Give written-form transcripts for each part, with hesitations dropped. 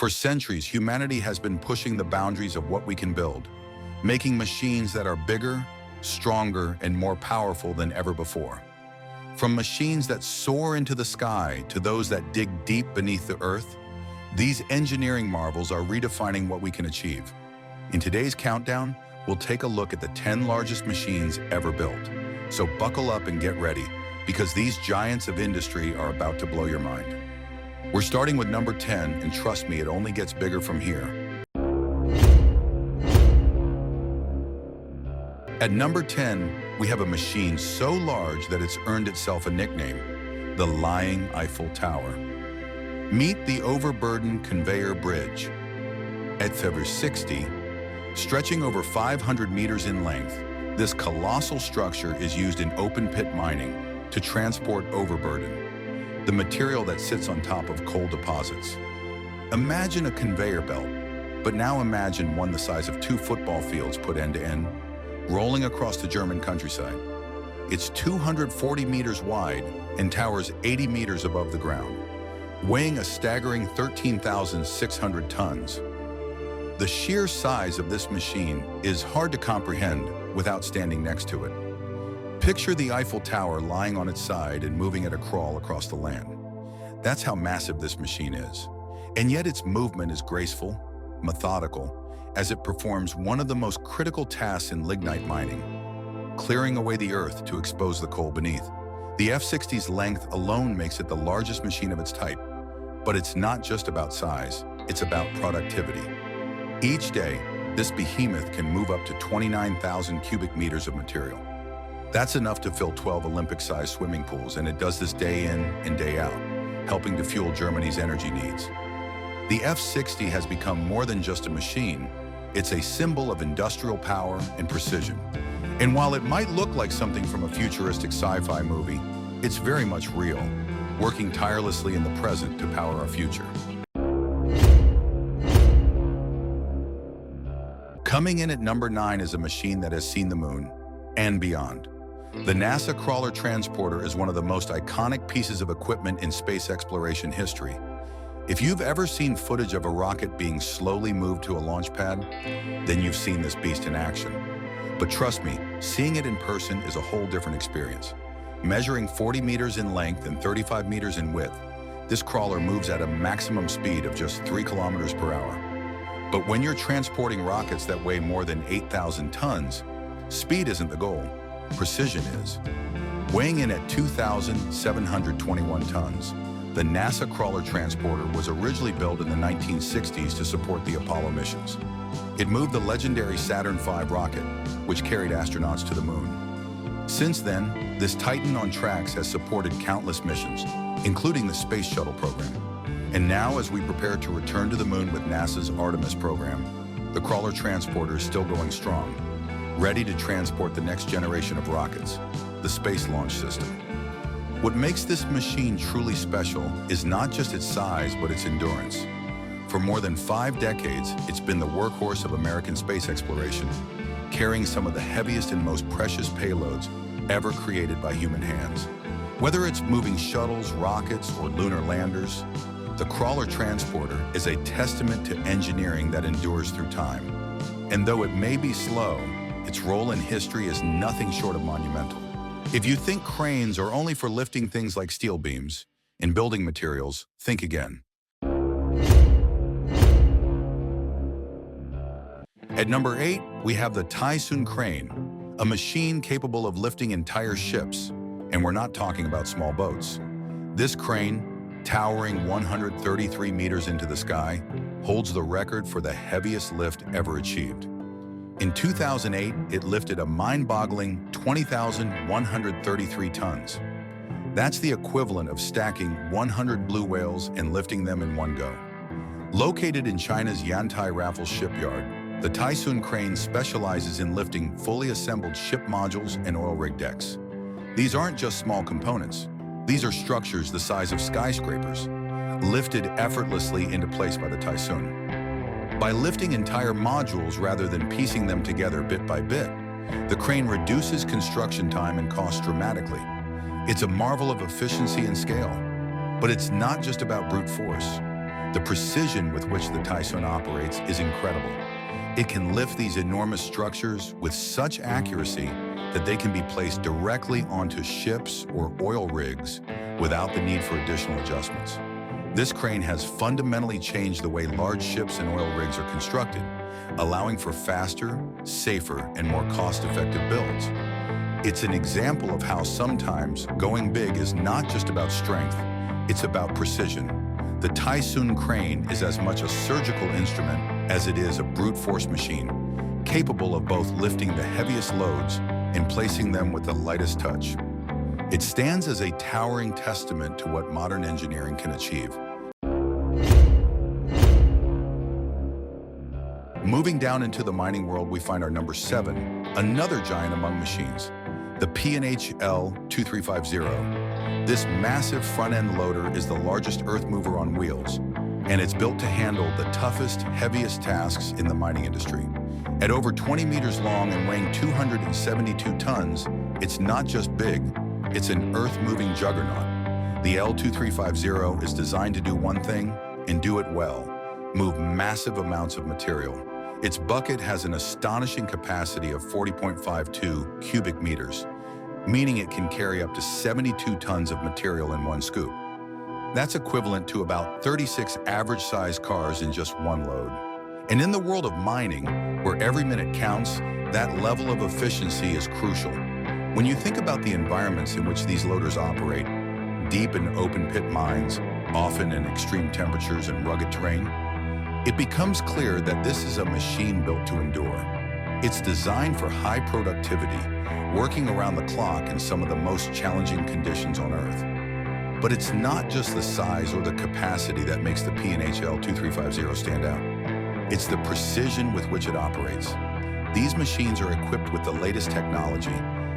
For centuries, humanity has been pushing the boundaries of what we can build, making machines that are bigger, stronger, and more powerful than ever before. From machines that soar into the sky to those that dig deep beneath the earth, these engineering marvels are redefining what we can achieve. In today's countdown, we'll take a look at the 10 largest machines ever built. So buckle up and get ready, because these giants of industry are about to blow your mind. We're starting with number 10, and trust me, it only gets bigger from here. At number 10, we have a machine so large that it's earned itself a nickname, the Lying Eiffel Tower. Meet the overburden conveyor bridge. At 60, stretching over 500 meters in length, this colossal structure is used in open-pit mining to transport overburden, the material that sits on top of coal deposits. Imagine a conveyor belt, but now imagine one the size of 2 football fields put end to end, rolling across the German countryside. It's 240 meters wide and towers 80 meters above the ground, weighing a staggering 13,600 tons. The sheer size of this machine is hard to comprehend without standing next to it. Picture the Eiffel Tower lying on its side and moving at a crawl across the land. That's how massive this machine is. And yet its movement is graceful, methodical, as it performs one of the most critical tasks in lignite mining, clearing away the earth to expose the coal beneath. The F-60's length alone makes it the largest machine of its type. But it's not just about size, it's about productivity. Each day, this behemoth can move up to 29,000 cubic meters of material. That's enough to fill 12 Olympic-sized swimming pools, and it does this day in and day out, helping to fuel Germany's energy needs. The F-60 has become more than just a machine. It's a symbol of industrial power and precision. And while it might look like something from a futuristic sci-fi movie, it's very much real, working tirelessly in the present to power our future. Coming in at number 9 is a machine that has seen the moon and beyond. The NASA Crawler Transporter is one of the most iconic pieces of equipment in space exploration history. If you've ever seen footage of a rocket being slowly moved to a launch pad, then you've seen this beast in action. But trust me, seeing it in person is a whole different experience. Measuring 40 meters in length and 35 meters in width, this crawler moves at a maximum speed of just 3 kilometers per hour. But when you're transporting rockets that weigh more than 8,000 tons, speed isn't the goal, precision is. Weighing in at 2,721 tons, the NASA Crawler Transporter was originally built in the 1960s to support the Apollo missions. It moved the legendary Saturn V rocket, which carried astronauts to the moon. Since then, this Titan on tracks has supported countless missions, including the Space Shuttle program. And now, as we prepare to return to the moon with NASA's Artemis program, the Crawler Transporter is still going strong, ready to transport the next generation of rockets, the Space Launch System. What makes this machine truly special is not just its size, but its endurance. For more than 5 decades, it's been the workhorse of American space exploration, carrying some of the heaviest and most precious payloads ever created by human hands. Whether it's moving shuttles, rockets, or lunar landers, the Crawler Transporter is a testament to engineering that endures through time. And though it may be slow, its role in history is nothing short of monumental. If you think cranes are only for lifting things like steel beams and building materials, think again. At number 8, we have the tyon crane, a machine capable of lifting entire ships, and we're not talking about small boats. This crane, towering 133 meters into the sky, holds the record for the heaviest lift ever achieved. In 2008, it lifted a mind-boggling 20,133 tons. That's the equivalent of stacking 100 blue whales and lifting them in one go. Located in China's Yantai Raffles shipyard, the tyon crane specializes in lifting fully assembled ship modules and oil rig decks. These aren't just small components. These are structures the size of skyscrapers, lifted effortlessly into place by the tyon. By lifting entire modules rather than piecing them together bit by bit, the crane reduces construction time and cost dramatically. It's a marvel of efficiency and scale. But it's not just about brute force. The precision with which the tyon operates is incredible. It can lift these enormous structures with such accuracy that they can be placed directly onto ships or oil rigs without the need for additional adjustments. This crane has fundamentally changed the way large ships and oil rigs are constructed, allowing for faster, safer, and more cost-effective builds. It's an example of how sometimes going big is not just about strength, it's about precision. The tyon crane is as much a surgical instrument as it is a brute force machine, capable of both lifting the heaviest loads and placing them with the lightest touch. It stands as a towering testament to what modern engineering can achieve. Moving down into the mining world, we find our number 7, another giant among machines, the P&H-L 2350. This massive front-end loader is the largest earth mover on wheels, and it's built to handle the toughest, heaviest tasks in the mining industry. At over 20 meters long and weighing 272 tons, it's not just big, it's an earth-moving juggernaut. The L2350 is designed to do one thing and do it well: move massive amounts of material. Its bucket has an astonishing capacity of 40.52 cubic meters, meaning it can carry up to 72 tons of material in one scoop. That's equivalent to about 36 average-sized cars in just one load. And in the world of mining, where every minute counts, that level of efficiency is crucial. When you think about the environments in which these loaders operate, deep and open-pit mines, often in extreme temperatures and rugged terrain, it becomes clear that this is a machine built to endure. It's designed for high productivity, working around the clock in some of the most challenging conditions on Earth. But it's not just the size or the capacity that makes the P&H-L 2350 stand out. It's the precision with which it operates. These machines are equipped with the latest technology,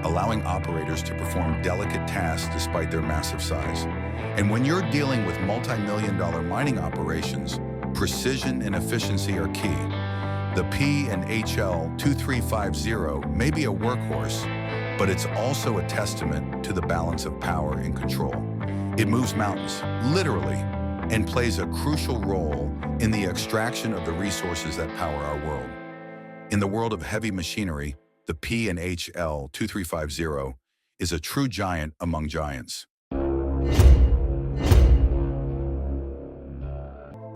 allowing operators to perform delicate tasks despite their massive size. And when you're dealing with multi-million-dollar mining operations, precision and efficiency are key. The P&H-L 2350 may be a workhorse, but it's also a testament to the balance of power and control. It moves mountains, literally, and plays a crucial role in the extraction of the resources that power our world. In the world of heavy machinery, the P&H-L 2350 is a true giant among giants.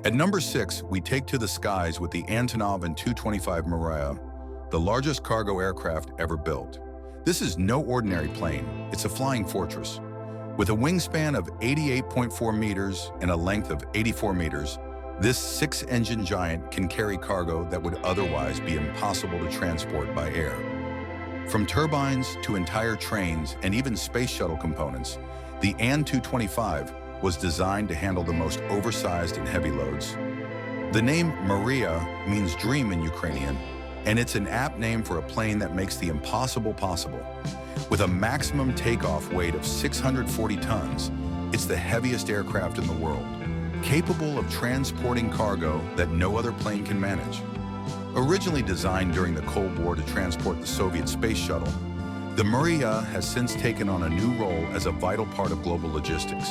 At number 6, we take to the skies with the Antonov Tu-25 Mriya, the largest cargo aircraft ever built. This is no ordinary plane, it's a flying fortress. With a wingspan of 88.4 meters and a length of 84 meters, this 6-engine giant can carry cargo that would otherwise be impossible to transport by air. From turbines to entire trains and even space shuttle components, the Tu-25 was designed to handle the most oversized and heavy loads. The name Mriya means dream in Ukrainian, and it's an apt name for a plane that makes the impossible possible. With a maximum takeoff weight of 640 tons, it's the heaviest aircraft in the world, capable of transporting cargo that no other plane can manage. Originally designed during the Cold War to transport the Soviet space shuttle, the Mriya has since taken on a new role as a vital part of global logistics.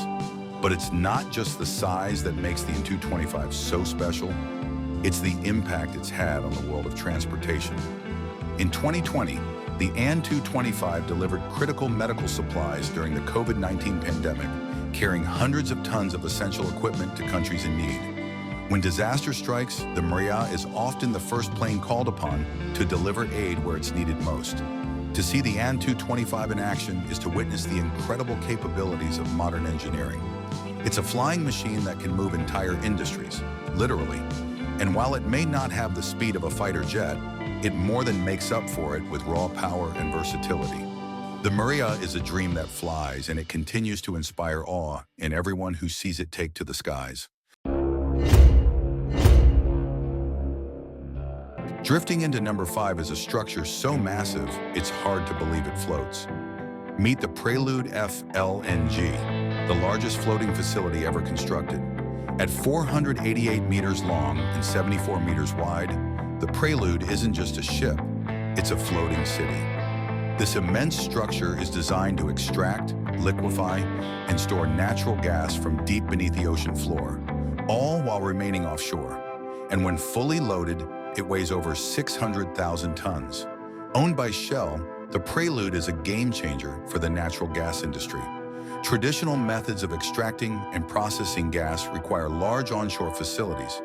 But it's not just the size that makes the Tu-25 so special, it's the impact it's had on the world of transportation. In 2020, the Tu-25 delivered critical medical supplies during the COVID-19 pandemic, carrying hundreds of tons of essential equipment to countries in need. When disaster strikes, the Mriya is often the first plane called upon to deliver aid where it's needed most. To see the Tu-25 in action is to witness the incredible capabilities of modern engineering. It's a flying machine that can move entire industries, literally. And while it may not have the speed of a fighter jet, it more than makes up for it with raw power and versatility. The Mriya is a dream that flies, and it continues to inspire awe in everyone who sees it take to the skies. Drifting into number 5 is a structure so massive, it's hard to believe it floats. Meet the Prelude FLNG, the largest floating facility ever constructed. At 488 meters long and 74 meters wide, the Prelude isn't just a ship, it's a floating city. This immense structure is designed to extract, liquefy, and store natural gas from deep beneath the ocean floor, all while remaining offshore. And when fully loaded, it weighs over 600,000 tons. Owned by Shell, the Prelude is a game changer for the natural gas industry. Traditional methods of extracting and processing gas require large onshore facilities,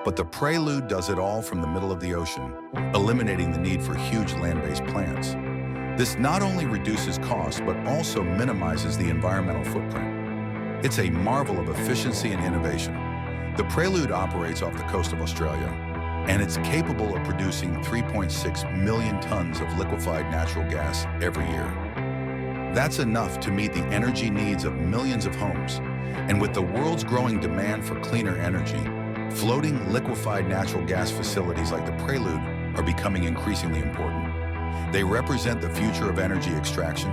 but the Prelude does it all from the middle of the ocean, eliminating the need for huge land-based plants. This not only reduces costs, but also minimizes the environmental footprint. It's a marvel of efficiency and innovation. The Prelude operates off the coast of Australia, and it's capable of producing 3.6 million tons of liquefied natural gas every year. That's enough to meet the energy needs of millions of homes. And with the world's growing demand for cleaner energy, floating liquefied natural gas facilities like the Prelude are becoming increasingly important. They represent the future of energy extraction,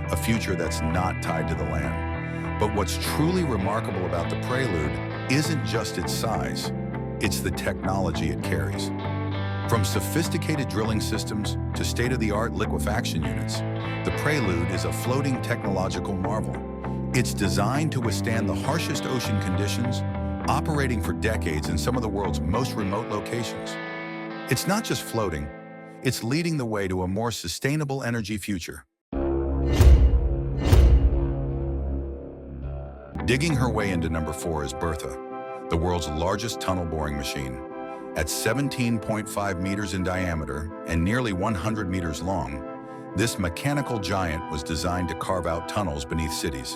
a future that's not tied to the land. But what's truly remarkable about the Prelude isn't just its size, it's the technology it carries. From sophisticated drilling systems to state-of-the-art liquefaction units, the Prelude is a floating technological marvel. It's designed to withstand the harshest ocean conditions, operating for decades in some of the world's most remote locations. It's not just floating, it's leading the way to a more sustainable energy future. Digging her way into number 4 is Bertha, the world's largest tunnel boring machine. At 17.5 meters in diameter and nearly 100 meters long, this mechanical giant was designed to carve out tunnels beneath cities.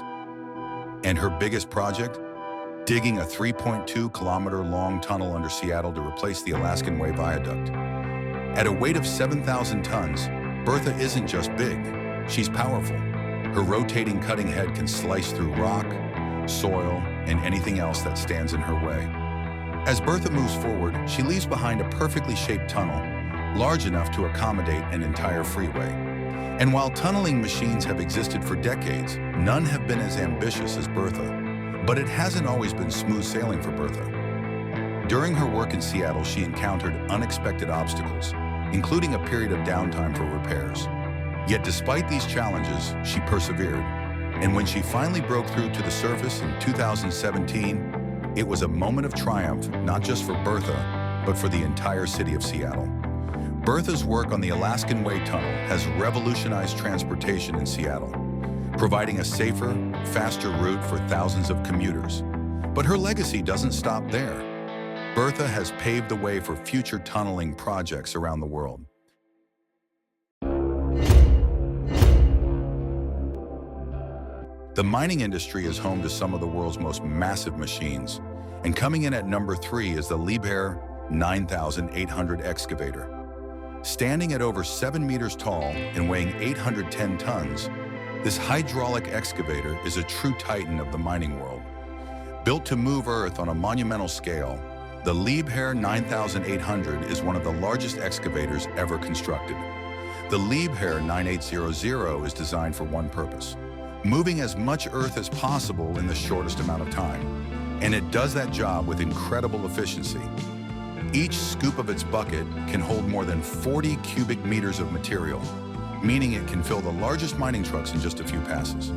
And her biggest project? Digging a 3.2-kilometer-long tunnel under Seattle to replace the Alaskan Way Viaduct. At a weight of 7,000 tons, Bertha isn't just big, she's powerful. Her rotating cutting head can slice through rock, soil, and anything else that stands in her way. As Bertha moves forward, she leaves behind a perfectly shaped tunnel, large enough to accommodate an entire freeway. And while tunneling machines have existed for decades, none have been as ambitious as Bertha. But it hasn't always been smooth sailing for Bertha. During her work in Seattle, she encountered unexpected obstacles, including a period of downtime for repairs. Yet despite these challenges, she persevered. And when she finally broke through to the surface in 2017, it was a moment of triumph, not just for Bertha, but for the entire city of Seattle. Bertha's work on the Alaskan Way Tunnel has revolutionized transportation in Seattle, providing a safer, faster route for thousands of commuters. But her legacy doesn't stop there. Bertha has paved the way for future tunneling projects around the world. The mining industry is home to some of the world's most massive machines, and coming in at number 3 is the Liebherr 9800 excavator. Standing at over 7 meters tall and weighing 810 tons, this hydraulic excavator is a true titan of the mining world. Built to move earth on a monumental scale, the Liebherr 9800 is one of the largest excavators ever constructed. The Liebherr 9800 is designed for one purpose: moving as much earth as possible in the shortest amount of time. And it does that job with incredible efficiency. Each scoop of its bucket can hold more than 40 cubic meters of material, meaning it can fill the largest mining trucks in just a few passes.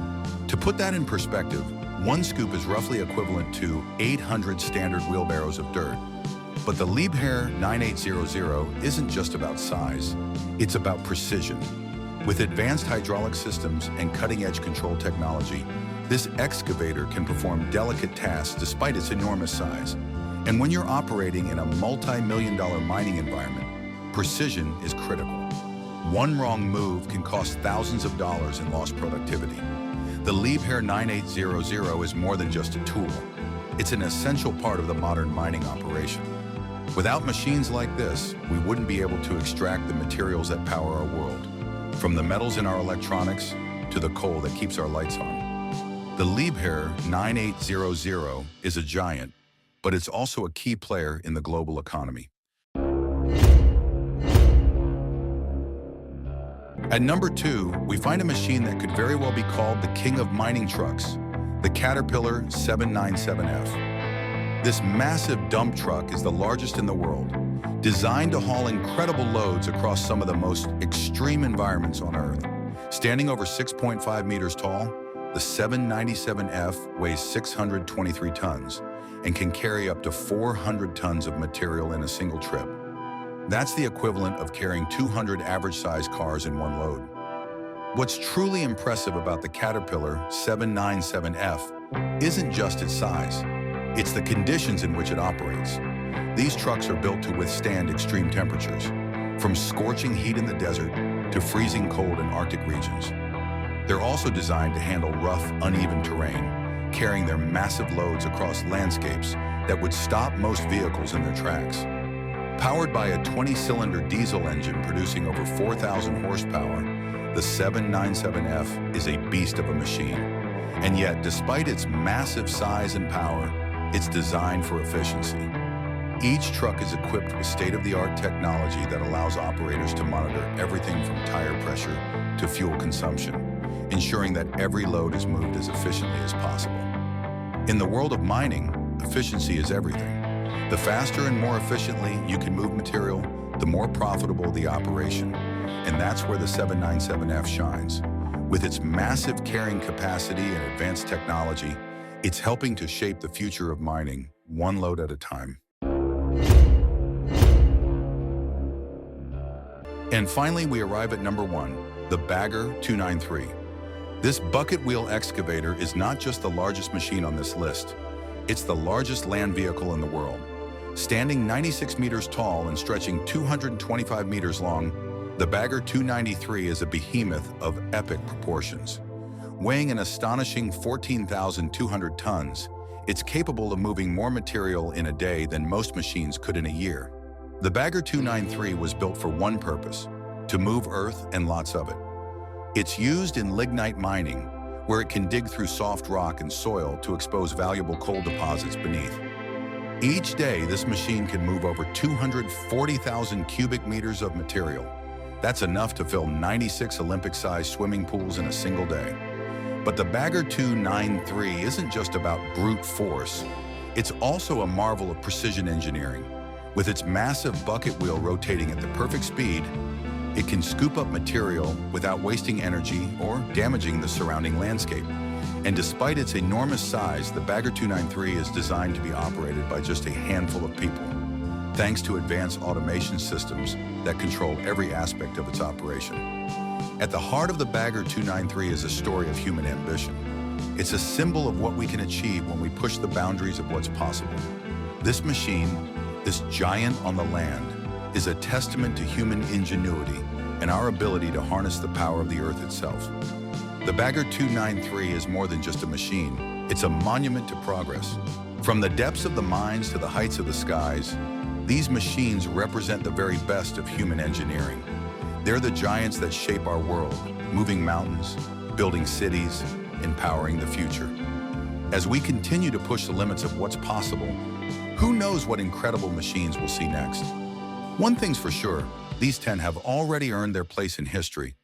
To put that in perspective, one scoop is roughly equivalent to 800 standard wheelbarrows of dirt. But the Liebherr 9800 isn't just about size, it's about precision. With advanced hydraulic systems and cutting-edge control technology, this excavator can perform delicate tasks despite its enormous size. And when you're operating in a multi-million-dollar mining environment, precision is critical. One wrong move can cost thousands of dollars in lost productivity. The Liebherr 9800 is more than just a tool. It's an essential part of the modern mining operation. Without machines like this, we wouldn't be able to extract the materials that power our world, from the metals in our electronics to the coal that keeps our lights on. The Liebherr 9800 is a giant, but it's also a key player in the global economy. At number 2, we find a machine that could very well be called the king of mining trucks, the Caterpillar 797F. This massive dump truck is the largest in the world, designed to haul incredible loads across some of the most extreme environments on Earth. Standing over 6.5 meters tall, the 797F weighs 623 tons, and can carry up to 400 tons of material in a single trip. That's the equivalent of carrying 200 average-sized cars in one load. What's truly impressive about the Caterpillar 797F isn't just its size. It's the conditions in which it operates. These trucks are built to withstand extreme temperatures, from scorching heat in the desert to freezing cold in Arctic regions. They're also designed to handle rough, uneven terrain, carrying their massive loads across landscapes that would stop most vehicles in their tracks. Powered by a 20-cylinder diesel engine producing over 4,000 horsepower, the 797F is a beast of a machine. And yet, despite its massive size and power, it's designed for efficiency. Each truck is equipped with state-of-the-art technology that allows operators to monitor everything from tire pressure to fuel consumption, ensuring that every load is moved as efficiently as possible. In the world of mining, efficiency is everything. The faster and more efficiently you can move material, the more profitable the operation. And that's where the 797F shines. With its massive carrying capacity and advanced technology, it's helping to shape the future of mining, one load at a time. And finally, we arrive at number 1, the Bagger 293. This bucket wheel excavator is not just the largest machine on this list. It's the largest land vehicle in the world. Standing 96 meters tall and stretching 225 meters long, the Bagger 293 is a behemoth of epic proportions. Weighing an astonishing 14,200 tons, it's capable of moving more material in a day than most machines could in a year. The Bagger 293 was built for one purpose: to move earth and lots of it. It's used in lignite mining, where it can dig through soft rock and soil to expose valuable coal deposits beneath. Each day, this machine can move over 240,000 cubic meters of material. That's enough to fill 96 Olympic-sized swimming pools in a single day. But the Bagger 293 isn't just about brute force. It's also a marvel of precision engineering. With its massive bucket wheel rotating at the perfect speed, it can scoop up material without wasting energy or damaging the surrounding landscape. And despite its enormous size, the Bagger 293 is designed to be operated by just a handful of people, thanks to advanced automation systems that control every aspect of its operation. At the heart of the Bagger 293 is a story of human ambition. It's a symbol of what we can achieve when we push the boundaries of what's possible. This machine, this giant on the land, is a testament to human ingenuity and our ability to harness the power of the earth itself. The Bagger 293 is more than just a machine. It's a monument to progress. From the depths of the mines to the heights of the skies, these machines represent the very best of human engineering. They're the giants that shape our world, moving mountains, building cities, empowering the future. As we continue to push the limits of what's possible, who knows what incredible machines we'll see next? One thing's for sure, these 10 have already earned their place in history,